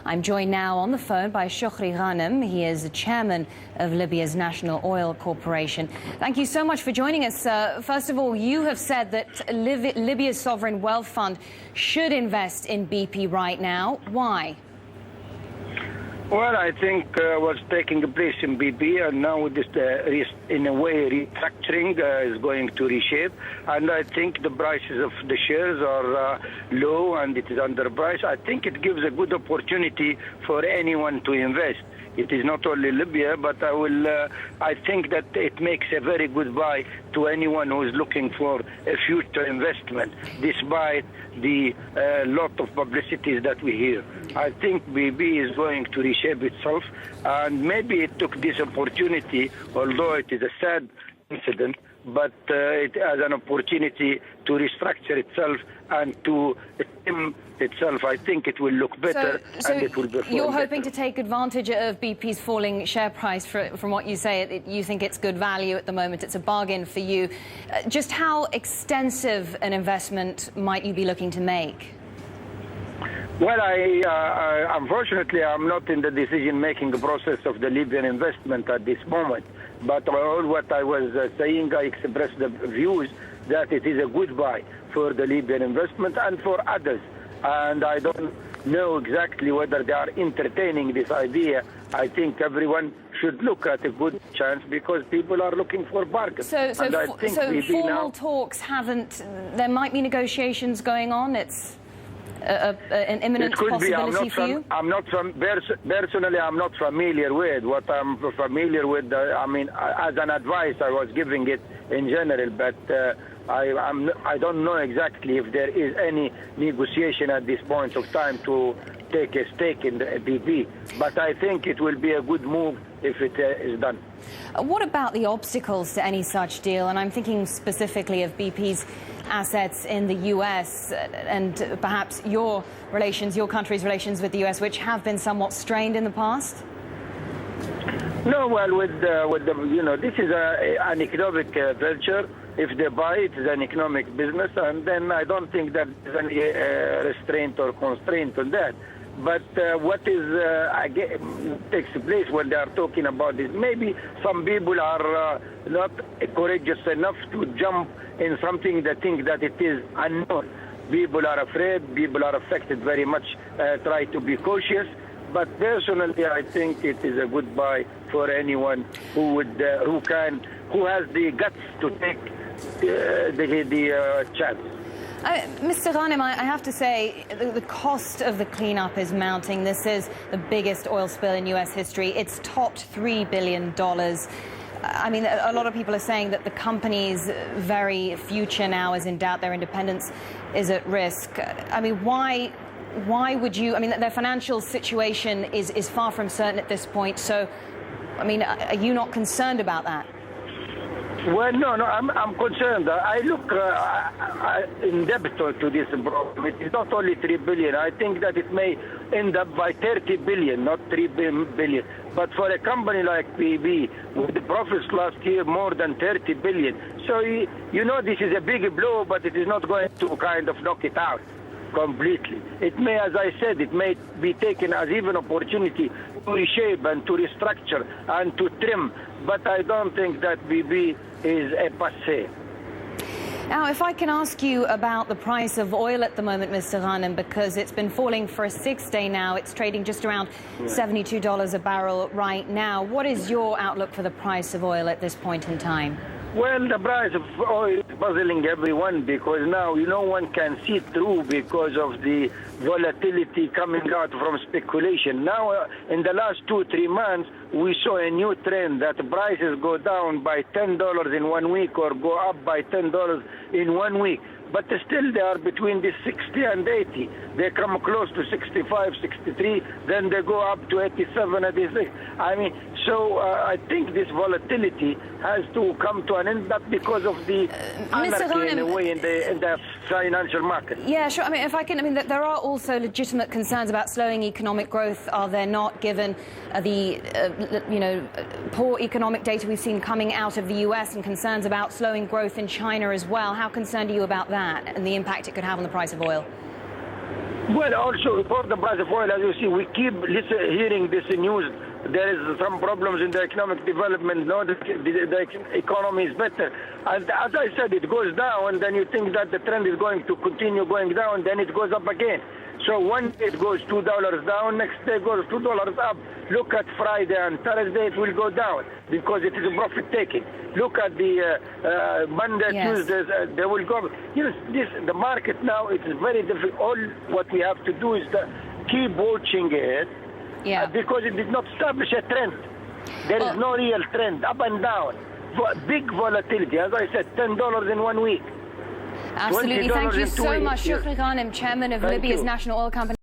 I'm joined now on the phone by Shokri Ghanem. He is the chairman of Libya's National Oil Corporation. Thank you so much for joining us. First of all, you have said that Libya's sovereign wealth fund should invest in BP right now. Why? Well, I think what's taking place in BP, and now this, in a way, restructuring is going to reshape. And I think the prices of the shares are low and it is underpriced. I think it gives a good opportunity for anyone to invest. It is not only Libya, but I think that it makes a very good buy to anyone who is looking for a future investment, despite the lot of publicities that we hear. I think BP is going to reshape itself, and maybe it took this opportunity, although it is a sad incident, but it has an opportunity to restructure itself and to trim itself. I think it will look better and it will perform You're hoping better. to take advantage of BP's falling share price. From what you say, you think it's good value at the moment. It's a bargain for you. Just how extensive an investment might you be looking to make? Well, unfortunately, I'm not in the decision-making process of the Libyan investment at this moment. But all what I was saying, I expressed the views that it is a good buy for the Libyan investment and for others. And I don't know exactly whether they are entertaining this idea. I think everyone should look at a good chance because people are looking for bargains. So formal talks haven't... There might be negotiations going on. It's an imminent possibility for you? Personally, I'm not familiar with. What I'm familiar with, I mean, as an advice, I was giving it in general, but I don't know exactly if there is any negotiation at this point of time to take a stake in the BP. But I think it will be a good move if it is done. What about the obstacles to any such deal? And I'm thinking specifically of BP's assets in the US and perhaps your country's relations with the US, which have been somewhat strained in the past? No, well, with the, this is an economic venture. If they buy it, it's an economic business, and then I don't think that there's any restraint or constraint on that. But what takes place when they are talking about this? Maybe some people are not courageous enough to jump in something they think that it is unknown. People are afraid. People are affected very much. Try to be cautious. But personally, I think it is a good buy for anyone who has the guts to take the chance. Mr. Ghanem, I have to say the cost of the cleanup is mounting. This is the biggest oil spill in US history. It's topped $3 billion. I mean, a lot of people are saying that the company's very future now is in doubt. Their independence is at risk. I mean, why would you? I mean, their financial situation is far from certain at this point. So, I mean, are you not concerned about that? Well, no, I'm concerned. I look in depth to this problem. It is not only 3 billion. I think that it may end up by 30 billion, not 3 billion. But for a company like BP, with the profits last year more than 30 billion. So, you know, this is a big blow, but it is not going to kind of knock it out completely. It may, as I said, it may be taken as even opportunity to reshape and to restructure and to trim. But I don't think that BP is a passé. Now, if I can ask you about the price of oil at the moment, Mr. Ghanem, because it's been falling for a 6th day now. It's trading just around $72 a barrel right now. What is your outlook for the price of oil at this point in time? Well, the price of oil is puzzling everyone because now, no one can see through because of the volatility coming out from speculation. Now, in the last 2-3 months, we saw a new trend that prices go down by $10 in 1 week or go up by $10 in 1 week. But still they are between the 60 and 80. They come close to 65, 63, then they go up to 87, 86. I mean, so I think this volatility has to come to an end, not because of the anarchy in a way in the financial market. Yeah, sure. I mean, if I can, there are also legitimate concerns about slowing economic growth, are there not, given the, poor economic data we've seen coming out of the US and concerns about slowing growth in China as well? How concerned are you about that and the impact it could have on the price of oil? Well, also for the price of oil, as you see, we keep hearing this news. There is some problems in the economic development. No, the economy is better. And as I said, it goes down, and then you think that the trend is going to continue going down, then it goes up again. So one day it goes $2 down, next day it goes $2 up. Look at Friday and Thursday, it will go down because it is a profit taking. Look at the Monday, Yes. Tuesdays, they will go. You know, the market now, it is very difficult. All what we have to do is keep watching it. Yeah. Because it did not establish a trend. There is no real trend, up and down. Big volatility, as I said, $10 in 1 week. Absolutely. Thank you $20 in 2 so weeks. much, Shokri Ghanem, Chairman of Thank Libya's you. National Oil Company.